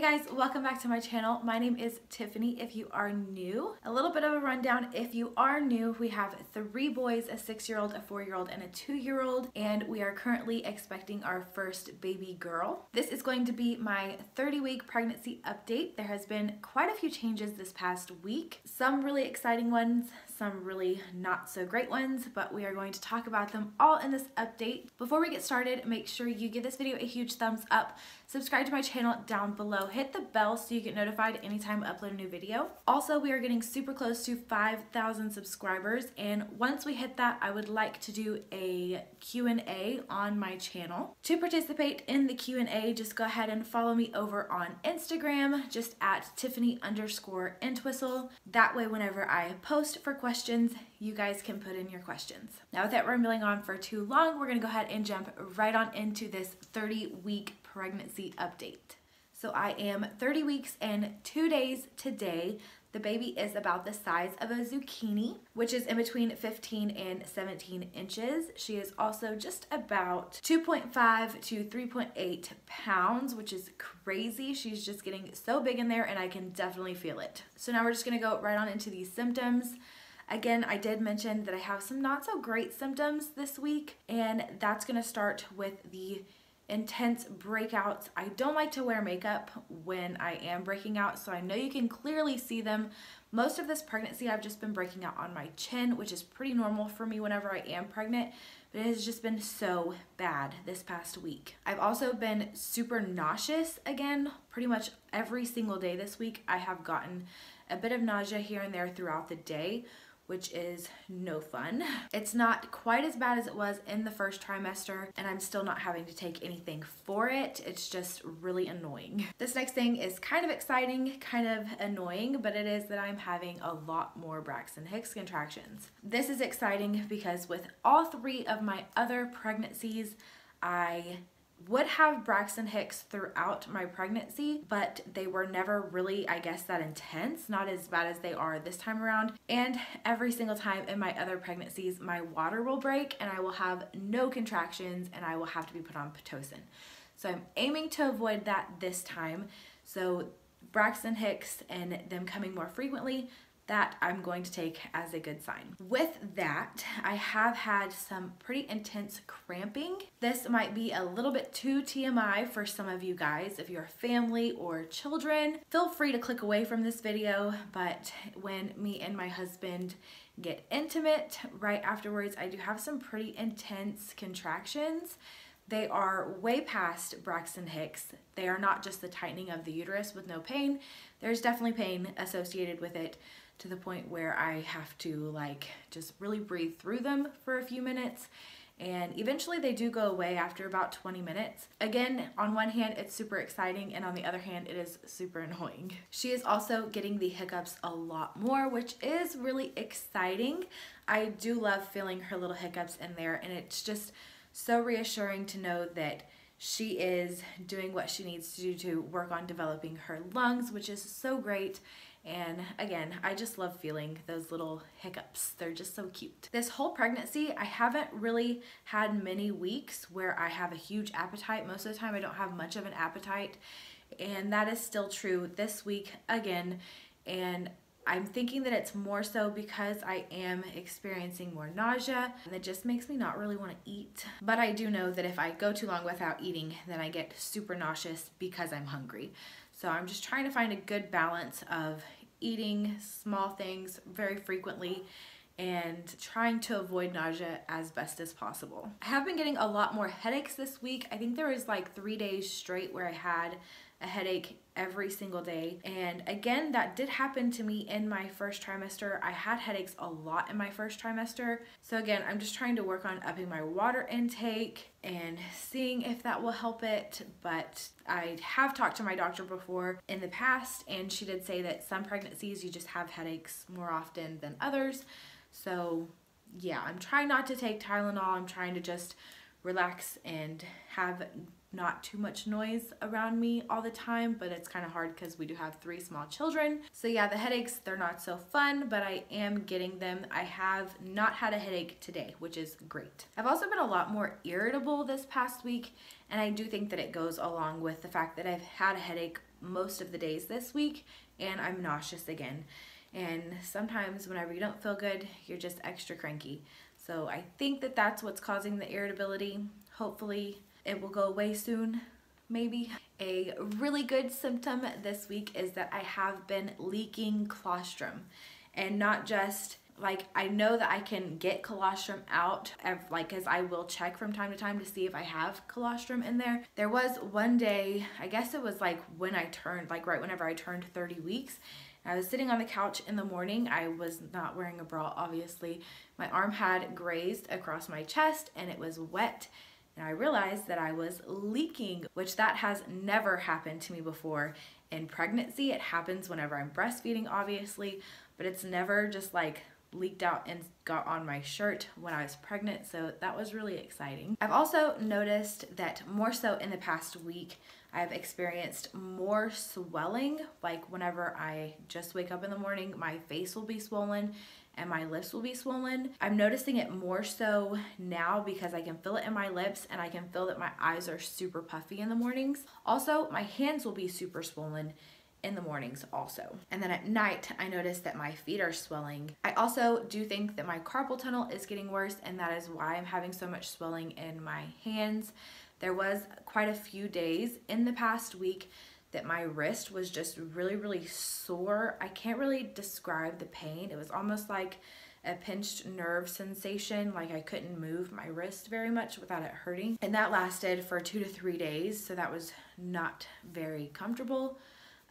guys, welcome back to my channel. My name is Tiffany if you are new. A little bit of a rundown if you are new. We have 3 boys, a 6-year-old, a 4-year-old, and a 2-year-old, and we are currently expecting our first baby girl. This is going to be my 30-week pregnancy update. There has been quite a few changes this past week. Some really exciting ones, some really not so great ones, but we are going to talk about them all in this update. Before we get started, make sure you give this video a huge thumbs up, subscribe to my channel down below, hit the bell so you get notified anytime I upload a new video. Also, we are getting super close to 5,000 subscribers, and once we hit that, I would like to do a Q&A on my channel. To participate in the Q&A, just go ahead and follow me over on Instagram, just at Tiffany_Entwistle. That way, whenever I post for questions, you guys can put in your questions. Now, without rambling on for too long, we're gonna go ahead and jump right on into this 30-week pregnancy update. So I am 30 weeks and 2 days today. The baby is about the size of a zucchini, which is in between 15 and 17 inches. She is also just about 2.5 to 3.8 pounds, which is crazy. She's just getting so big in there and I can definitely feel it. So now we're just gonna go right on into these symptoms. Again, I did mention that I have some not so great symptoms this week, and that's gonna start with the intense breakouts. I don't like to wear makeup when I am breaking out, so I know you can clearly see them. Most of this pregnancy, I've just been breaking out on my chin, which is pretty normal for me whenever I am pregnant, but it has just been so bad this past week. I've also been super nauseous again. Pretty much every single day this week, I have gotten a bit of nausea here and there throughout the day, which is no fun. It's not quite as bad as it was in the first trimester, and I'm still not having to take anything for it. It's just really annoying. This next thing is kind of exciting, kind of annoying, but it is that I'm having a lot more Braxton Hicks contractions. This is exciting because with all 3 of my other pregnancies, I would have Braxton Hicks throughout my pregnancy, but they were never really, I guess, that intense, not as bad as they are this time around. And every single time in my other pregnancies, my water will break and I will have no contractions and I will have to be put on Pitocin. So I'm aiming to avoid that this time. So Braxton Hicks and them coming more frequently, that I'm going to take as a good sign. With that, I have had some pretty intense cramping. This might be a little bit too TMI for some of you guys. If you're family or children, feel free to click away from this video, but when me and my husband get intimate, right afterwards, I do have some pretty intense contractions. They are way past Braxton Hicks. They are not just the tightening of the uterus with no pain. There's definitely pain associated with it, to the point where I have to just really breathe through them for a few minutes, and eventually they do go away after about 20 minutes. Again, on one hand it's super exciting, and on the other hand it is super annoying. She is also getting the hiccups a lot more, which is really exciting. I do love feeling her little hiccups in there, and it's just so reassuring to know that she is doing what she needs to do to work on developing her lungs, which is so great. And again, I just love feeling those little hiccups. They're just so cute. This whole pregnancy, I haven't really had many weeks where I have a huge appetite. Most of the time I don't have much of an appetite, and that is still true this week again. And I'm thinking that it's more so because I am experiencing more nausea, and it just makes me not really want to eat. But I do know that if I go too long without eating, then I get super nauseous because I'm hungry. So I'm just trying to find a good balance of eating small things very frequently and trying to avoid nausea as best as possible. I have been getting a lot more headaches this week. I think there was 3 days straight where I had a headache every single day. And again, that did happen to me in my first trimester. I had headaches a lot in my first trimester. So again, I'm just trying to work on upping my water intake and seeing if that will help it. But I have talked to my doctor before in the past, and she did say that some pregnancies you just have headaches more often than others. So yeah, I'm trying not to take Tylenol. I'm trying to just relax and have not too much noise around me all the time, but it's kind of hard because we do have 3 small children. So yeah, the headaches, they're not so fun, but I am getting them. I have not had a headache today, which is great. I've also been a lot more irritable this past week, and I do think that it goes along with the fact that I've had a headache most of the days this week, and I'm nauseous again. And sometimes whenever you don't feel good, you're just extra cranky. So I think that that's what's causing the irritability. Hopefully it will go away soon, maybe. A really good symptom this week is that I have been leaking colostrum, and not just like, I know that I can get colostrum out, like, as I will check from time to time to see if I have colostrum in there. There was one day, I guess it was like when I turned, like right whenever I turned 30 weeks, I was sitting on the couch in the morning. I was not wearing a bra, obviously. My arm had grazed across my chest and it was wet. And I realized that I was leaking, which that has never happened to me before. In pregnancy, it happens whenever I'm breastfeeding, obviously, but it's never just like leaked out and got on my shirt when I was pregnant, so that was really exciting. I've also noticed that more so in the past week, I've experienced more swelling. Like whenever I just wake up in the morning, my face will be swollen and my lips will be swollen. I'm noticing it more so now because I can feel it in my lips, and I can feel that my eyes are super puffy in the mornings. Also, my hands will be super swollen in the mornings also. And then at night, I notice that my feet are swelling. I also do think that my carpal tunnel is getting worse, and that is why I'm having so much swelling in my hands. There was quite a few days in the past week that my wrist was just really sore. I can't really describe the pain. It was almost like a pinched nerve sensation, like I couldn't move my wrist very much without it hurting. And that lasted for 2 to 3 days, so that was not very comfortable.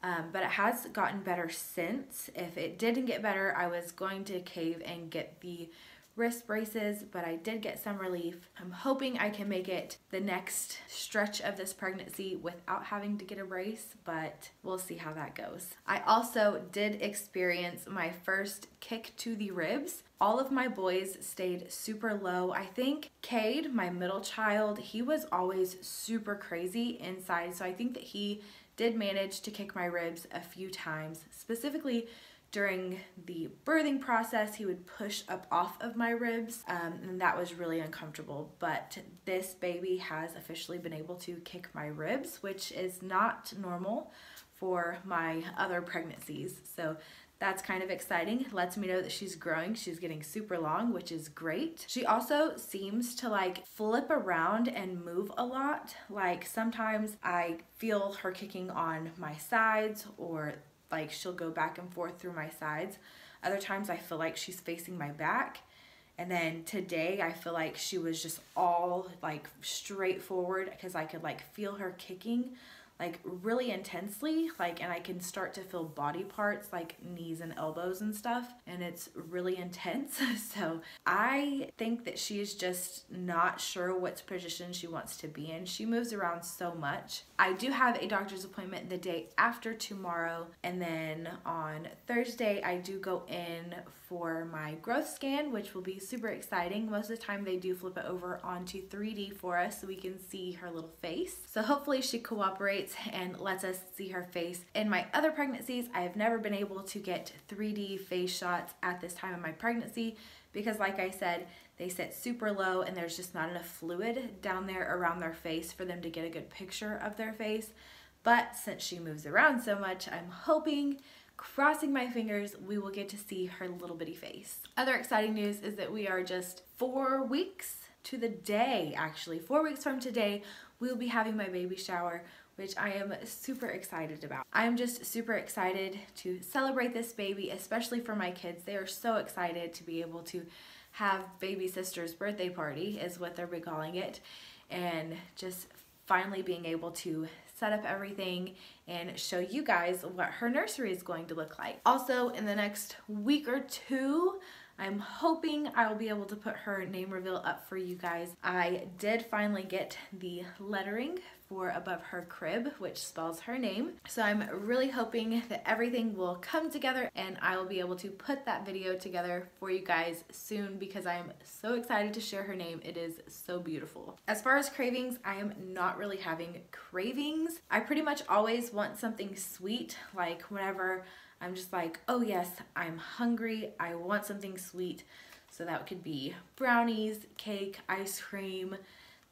But it has gotten better since. If it didn't get better, I was going to cave and get the wrist braces, but I did get some relief. I'm hoping I can make it the next stretch of this pregnancy without having to get a brace, but we'll see how that goes. I also did experience my first kick to the ribs. All of my boys stayed super low. I think Cade, my middle child, he was always super crazy inside, so I think that he did manage to kick my ribs a few times. Specifically during the birthing process, he would push up off of my ribs, and that was really uncomfortable. But this baby has officially been able to kick my ribs, which is not normal for my other pregnancies. So that's kind of exciting. It lets me know that she's growing. She's getting super long, which is great. She also seems to like flip around and move a lot. Like sometimes I feel her kicking on my sides, or like she'll go back and forth through my sides. Other times I feel like she's facing my back. And then today I feel like she was just all like straight forward, because I could like feel her kicking like really intensely, like, and I can start to feel body parts like knees and elbows and stuff, and it's really intense. So I think that she is just not sure what position she wants to be in. She moves around so much. I do have a doctor's appointment the day after tomorrow, and then on Thursday I do go in for my growth scan, which will be super exciting. Most of the time they do flip it over onto 3D for us so we can see her little face. So hopefully she cooperates and lets us see her face. In my other pregnancies, I have never been able to get 3D face shots at this time of my pregnancy because, like I said, they sit super low and there's just not enough fluid down there around their face for them to get a good picture of their face. But since she moves around so much, I'm hoping, crossing my fingers, we will get to see her little bitty face. Other exciting news is that we are just 4 weeks to the day, actually. 4 weeks from today, we will be having my baby shower, which I am super excited about. I am just super excited to celebrate this baby, especially for my kids. They are so excited to be able to have baby sister's birthday party, is what they're calling it, and just finally being able to set up everything and show you guys what her nursery is going to look like. Also, in the next week or two, I'm hoping I will be able to put her name reveal up for you guys. I did finally get the lettering for above her crib, which spells her name. So I'm really hoping that everything will come together and I will be able to put that video together for you guys soon, because I am so excited to share her name. It is so beautiful. As far as cravings, I am not really having cravings. I pretty much always want something sweet, like whenever I'm just like, oh yes, I'm hungry, I want something sweet. So that could be brownies, cake, ice cream,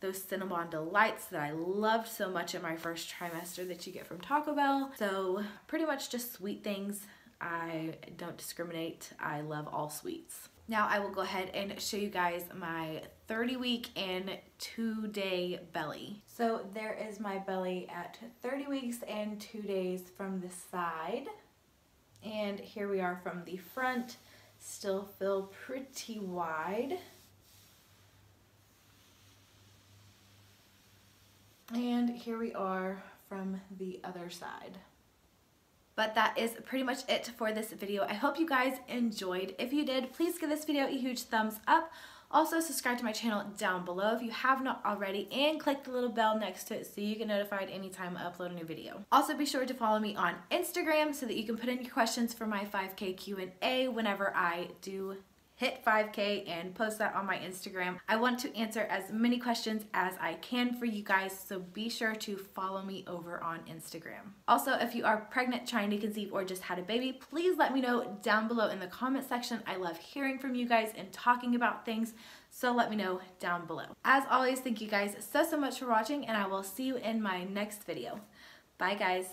those Cinnabon Delights that I loved so much in my first trimester that you get from Taco Bell. So pretty much just sweet things. I don't discriminate. I love all sweets. Now I will go ahead and show you guys my 30-week and 2-day belly. So there is my belly at 30 weeks and 2 days from the side. And here we are from the front. Still feel pretty wide. And here we are from the other side. But that is pretty much it for this video. I hope you guys enjoyed. If you did, please give this video a huge thumbs up. Also, subscribe to my channel down below if you have not already, and click the little bell next to it so you get notified anytime I upload a new video. Also, be sure to follow me on Instagram so that you can put in your questions for my 5K Q&A whenever I do hit 5K and post that on my Instagram. I want to answer as many questions as I can for you guys, so be sure to follow me over on Instagram. Also, if you are pregnant, trying to conceive, or just had a baby, please let me know down below in the comment section. I love hearing from you guys and talking about things, so let me know down below. As always, thank you guys so much for watching, and I will see you in my next video. Bye guys.